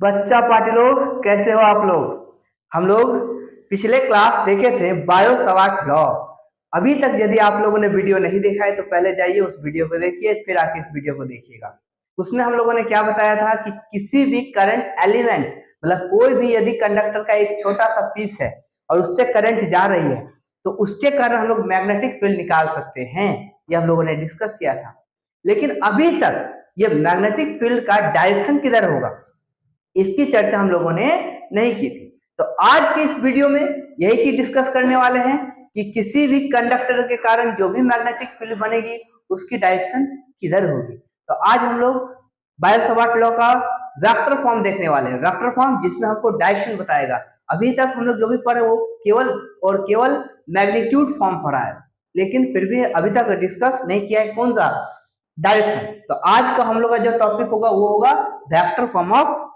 बच्चा पार्टी लोग, कैसे हो आप लोग। हम लोग पिछले क्लास देखे थे बायो सवाट लॉ। अभी तक यदि आप लोगों ने वीडियो नहीं देखा है तो पहले जाइए उस वीडियो को देखिए, फिर आके इस वीडियो को देखिएगा। उसमें हम लोगों ने क्या बताया था कि किसी भी करंट एलिमेंट, मतलब कोई भी यदि कंडक्टर का एक छोटा सा पीस है और उससे करंट जा रही है तो उसके कारण हम लोग मैग्नेटिक फील्ड निकाल सकते हैं। ये हम लोगों ने डिस्कस किया था। लेकिन अभी तक ये मैग्नेटिक फील्ड का डायरेक्शन किधर होगा इसकी चर्चा हम लोगों ने नहीं की थी। तो आज के इस वीडियो में यही चीज डिस्कस करने वाले हैं कि किसी भी कंडक्टर के कारण जो भी मैग्नेटिक फील्ड बनेगी उसकी डायरेक्शन किधर होगी। तो आज हम लोग बायो सवार्ट लॉ का वेक्टर फॉर्म देखने वाले हैं। वेक्टर फॉर्म जिसमें हमको डायरेक्शन बताएगा। अभी तक हम लोग जो भी पढ़े वो केवल और केवल मैग्नीट्यूड फॉर्म पढ़ा है, लेकिन फिर भी अभी तक डिस्कस नहीं किया है कौन सा डायरेक्शन। तो आज का हम लोग का जो टॉपिक होगा वो होगा vector form of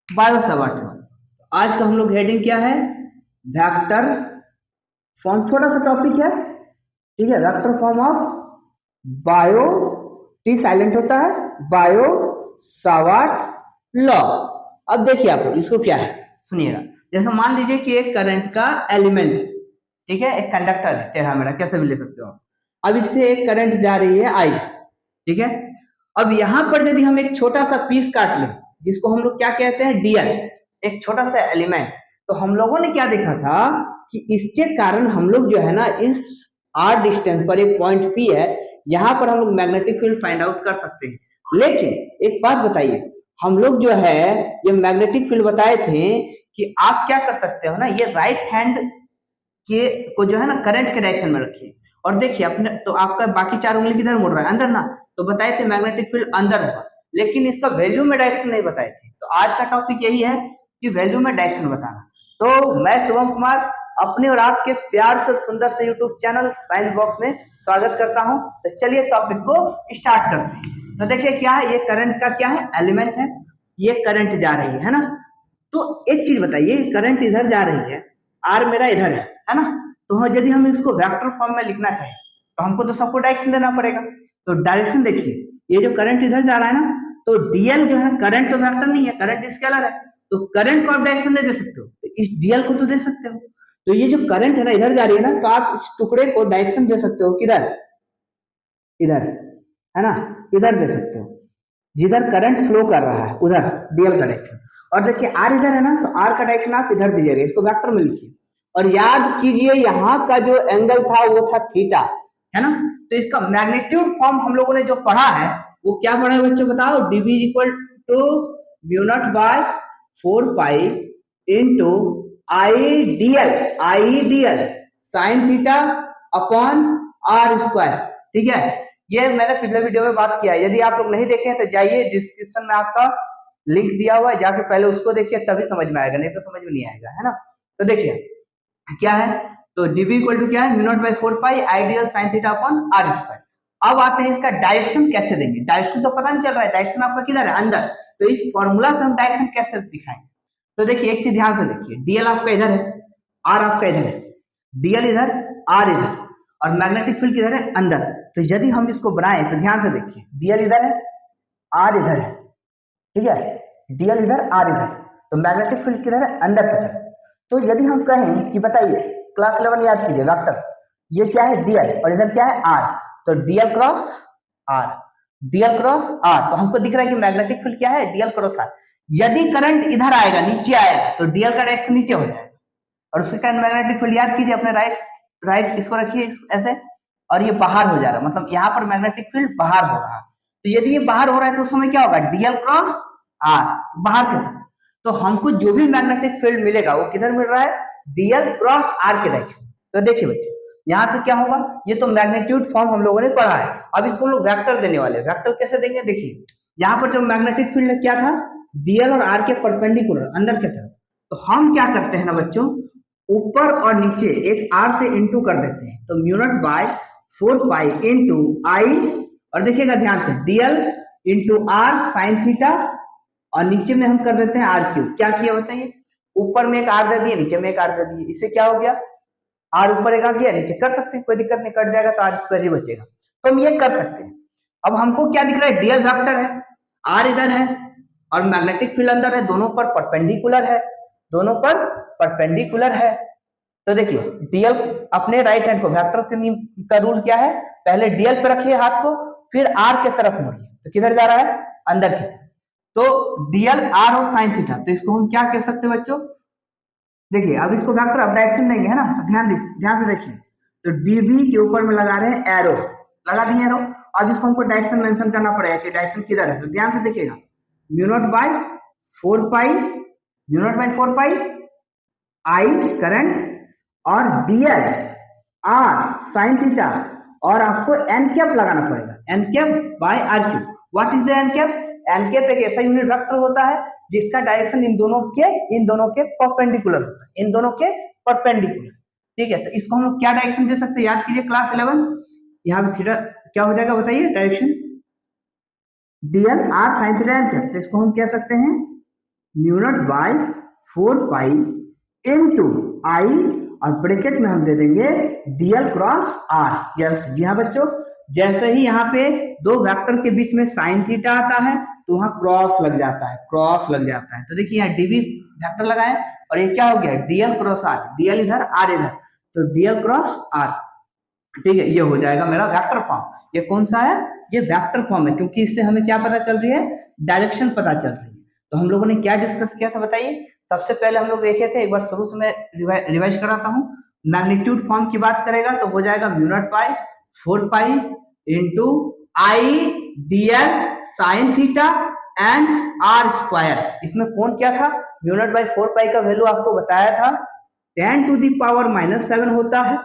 Biot Savart law. आज का हम लोग हेडिंग क्या है, वेक्टर फॉर्म। छोटा सा टॉपिक है, ठीक है। Vector form of bio, T silent होता है, बायो सवार्ट लॉ। अब देखिए आप इसको क्या है, सुनिएगा। जैसे मान लीजिए कि एक करंट का एलिमेंट, ठीक है, एक कंडक्टर है, टेढ़ा मेढ़ा कैसे भी ले सकते हो। अब इससे एक करंट जा रही है आई, ठीक है। अब यहां पर यदि हम एक छोटा सा पीस काट लें जिसको हम लोग क्या कहते हैं, डीएल, एक छोटा सा एलिमेंट, तो हम लोगों ने क्या देखा था कि इसके कारण हम लोग जो है ना इस आर डिस्टेंस पर एक पॉइंट पी है, यहां पर हम लोग मैग्नेटिक फील्ड फाइंड आउट कर सकते हैं। लेकिन एक बात बताइए, हम लोग जो है ये मैग्नेटिक फील्ड बताए थे कि आप क्या कर सकते हो ना, ये राइट हैंड के को जो है ना करंट के डायरेक्शन में रखिए और देखिए अपने, तो आपका बाकी चार उंगली किधर मुड़ रहा है, अंदर ना। तो बताए थे मैग्नेटिक फील्ड अंदर होगा, लेकिन इसका वैल्यू में डायरेक्शन नहीं बताए थे। तो आज का टॉपिक यही है कि वैल्यू में डायरेक्शन बताना। तो मैं शुभम कुमार अपने और आपके प्यार से सुंदर से यूट्यूब चैनल साइंस बॉक्स में स्वागत करता हूं। तो चलिए टॉपिक को स्टार्ट करते हैं। तो देखिए क्या है, ये करंट का क्या है, एलिमेंट है, ये करंट जा रही है ना। तो एक चीज बताइए, करंट इधर जा रही है, आर मेरा इधर है ना। तो यदि हम इसको वेक्टर फॉर्म में लिखना चाहें तो हमको तो सबको डायरेक्शन देना पड़ेगा। तो डायरेक्शन देखिए, ये जो करंट इधर जा रहा है ना, तो डीएल जो है, करंट तो वेक्टर नहीं है, करंट स्केलर है। तो करंट को आप डायरेक्शन नहीं दे सकते हो, तो इस डीएल को तो दे सकते हो। तो ये जो करंट है ना इधर जा रही है ना, तो आप इस टुकड़े को डायरेक्शन दे सकते हो किधर, इधर, है ना, इधर दे सकते हो। जिधर करंट फ्लो कर रहा है उधर डीएल का डायरेक्शन। और देखिए आर इधर है ना, तो आर का डायरेक्शन आप इधर दीजिएगा, इसको वेक्टर में लिखिए। और याद कीजिए यहाँ का जो एंगल था वो था थीटा, है ना। तो इसका मैग्नीट्यूड फॉर्म हम लोगों ने जो पढ़ा है वो क्या पढ़ा है बच्चों, बताओ। dv equal to mu naught by 4 pi into I d l sine theta upon r square, ठीक है। ये मैंने पिछले वीडियो में बात किया है, यदि आप लोग नहीं देखे हैं तो जाइए, डिस्क्रिप्शन में आपका लिंक दिया हुआ है, जाके पहले उसको देखिए तभी समझ में आएगा, नहीं तो समझ में नहीं आएगा, है ना। तो देखिए क्या है, तो dv इक्वल टू क्या है, mu naught by 4 pi ideal sine theta upon r square. अब आते हैं इसका डायरेक्शन कैसे देंगे। डायरेक्शन तो पता नहीं चल रहा है, डायरेक्शन आपका किधर है, अंदर। तो इस फॉर्मूला से हम डायरेक्शन कैसे दिखाएंगे। तो देखिए एक चीज ध्यान से देखिए, डीएल आपका इधर है, आर आपका इधर है, डीएल इधर, आर इधर, और मैग्नेटिक फील्ड किधर है, अंदर। तो यदि हम इसको बनाए तो ध्यान से देखिए, डीएल इधर है, आर इधर है, ठीक है, डीएल इधर, आर इधर, तो मैग्नेटिक फील्ड किधर है, अंदर की तरफ। तो यदि हम कहें कि बताइए, क्लास 11 याद कीजिए, वेक्टर ये क्या है, डीएल, और इधर क्या है, आर। तो d l cross r, d l cross r, तो हमको दिख रहा है कि मैग्नेटिक फील्ड क्या है, डीएल क्रॉस आर। यदि करंट इधर आएगा, नीचे आएगा, तो डीएल का डायरेक्शन नीचे हो जाएगा, और उसके कारण मैग्नेटिक फील्ड याद कीजिए अपने राइट इसको रखिए ऐसे, और ये बाहर हो जा रहा है, मतलब यहाँ पर मैग्नेटिक फील्ड बाहर हो रहा है। तो यदि ये बाहर हो रहा है तो उस समय क्या होगा, डीएल क्रॉस आर, बाहर की तरफ। तो हमको जो भी मैग्नेटिक फील्ड मिलेगा वो किधर मिल रहा है, डीएल क्रॉस आर के डायरेक्शन। तो देखिए बच्चे यहां से क्या होगा, ये तो मैग्नीट्यूड फॉर्म हम लोगों ने पढ़ा है। अब इसको लोग वेक्टर देने वाले, वेक्टर कैसे देंगे, देखिए यहाँ पर जो मैग्नेटिक फील्ड क्या था, डीएल और आर के परपेंडिकुलर अंदर की तरफ। तो हम क्या करते हैं ना बच्चों, ऊपर और नीचे एक आर से इंटू कर देते हैं। तो mu naught by 4 pi into I, और देखिएगा ध्यान से, DL into R sine theta, और नीचे में हम कर देते हैं आर क्यूब। क्या किया बताइए, ऊपर में एक आर दे दिए, नीचे में एक आर दे दिए, इससे क्या हो गया, आर ऊपर एक आ गया, नीचे कर सकते हैं, कोई दिक्कत नहीं, कट जाएगा तो आर स्क्वायर ही बचेगा। तो हम ये कर सकते हैं। अब हमको क्या दिख रहा है, डीएल वेक्टर है, आर इधर है और मैग्नेटिक फील्ड अंदर है, दोनों पर परपेंडिकुलर है, दोनों पर परपेंडिकुलर है। तो देखिए डीएल अपने राइट हैंड को, वेक्टर का रूल क्या है, पहले डीएल पे रखिए हाथ को, फिर आर के तरफ मोड़िए। तो किधर जा रहा है, अंदर की तरफ। तो डीएल आर और साइन थीटा, तो इसको हम क्या कह सकते हैं बच्चों, देखिए अब इसको वेक्टर अब डायरेक्शन देंगे है ना, ध्यान से देखिए। तो डीबी के ऊपर में लगा रहे हैं एरो, लगा दिए एरो। अब इसको हमको डायरेक्शन मेंशन करना पड़ेगा कि डायरेक्शन किधर है। तो ध्यान से देखिएगा, mu naught by 4 pi, mu naught by 4 pi I current और डीएल आर साइन थीटा, और आपको एन कैप लगाना पड़ेगा, n cap by r cube. What is the n cap? N cap एक ऐसा यूनिट वेक्टर होता है जिसका डायरेक्शन इन दोनों के परपेंडिकुलर होता है, इन दोनों के परपेंडिकुलर। ठीक है, तो इसको हम लोग क्या डायरेक्शन दे सकते हैं, याद कीजिए क्लास 11, यहाँ पे थीटा क्या हो जाएगा बताइए, direction d l r sine theta n cap. तो इसको हम कह सकते हैं mu naught by 4 pi into I, और ब्रैकेट में हम दे देंगे डीएल क्रॉस आर। यस जी हाँ बच्चों, जैसे ही यहाँ पे दो वेक्टर के बीच में साइन थीटा आता है तो वहां क्रॉस लग जाता है, क्रॉस लग जाता है। तो देखिए यहाँ डीबी वेक्टर लगाए और ये क्या हो गया, डीएल क्रॉस आर, डीएल इधर आर इधर, तो डीएल क्रॉस आर। ठीक है, ये हो जाएगा मेरा वेक्टर फॉर्म। ये कौन सा है, ये वेक्टर फॉर्म है, क्योंकि इससे हमें क्या पता चल रही है, डायरेक्शन पता चल रही है। तो हम लोगों ने क्या डिस्कस किया था बताइए। सबसे पहले हम लोग देखे थे, एक बार शुरू से मैं रिवाइज कराता हूँ। मैग्नीट्यूड फॉर्म की बात करेगा तो हो जाएगा mu naught by 4 pi into I d l sine theta and r square. इसमें कौन क्या था, म्यू नॉट बाय 4 पाई का वैल्यू आपको बताया था 10 टू दी पावर -7 होता है।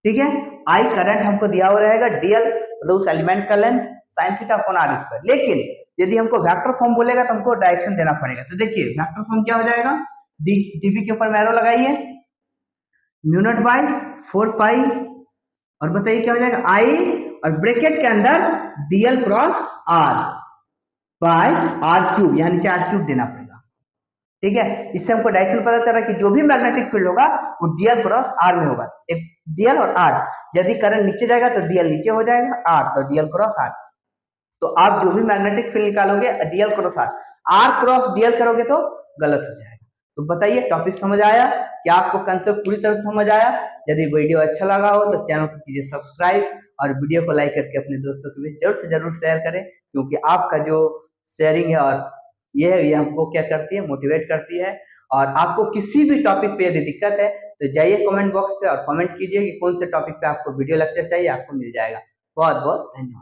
ठीक है, आई करंट हमको दिया हुआ रहेगा, डीएल मतलब उस एलिमेंट का length, sine theta upon r square. लेकिन यदि हमको वेक्टर फॉर्म बोलेगा तो हमको डायरेक्शन देना पड़ेगा। तो देखिए वेक्टर फॉर्म क्या हो जाएगा, डीबी के ऊपर में एरो लगाइए, म्यू नॉट बाय 4 पाई, और बताइए क्या हो जाएगा आई, और ब्रैकेट के अंदर d l cross r by r cube, यहाँ नीचे आर क्यूब देना पड़ेगा। ठीक है, इससे हमको डायरेक्शन पता चल रहा है कि जो भी मैग्नेटिक फील्ड होगा वो डीएल क्रॉस आर में होगा। एक डीएल और आर, यदि करंट नीचे जाएगा तो डीएल नीचे हो जाएगा, आर तो डीएल क्रॉस आर। तो आप जो भी मैग्नेटिक फील्ड निकालोगे d l cross r cross d l करोगे तो गलत हो जाएगा। तो बताइए टॉपिक समझ आया, क्या आपको कंसेप्ट पूरी तरह समझ आया? यदि वीडियो अच्छा लगा हो तो चैनल को कीजिए सब्सक्राइब और वीडियो को लाइक करके अपने दोस्तों के बीच जरूर से जरूर शेयर करें, क्योंकि आपका जो शेयरिंग है और ये हमको क्या करती है, मोटिवेट करती है। और आपको किसी भी टॉपिक पे यदि दिक्कत है तो जाइए कमेंट बॉक्स पे और कमेंट कीजिए कि कौन से टॉपिक पे आपको वीडियो लेक्चर चाहिए, आपको मिल जाएगा। बहुत बहुत धन्यवाद।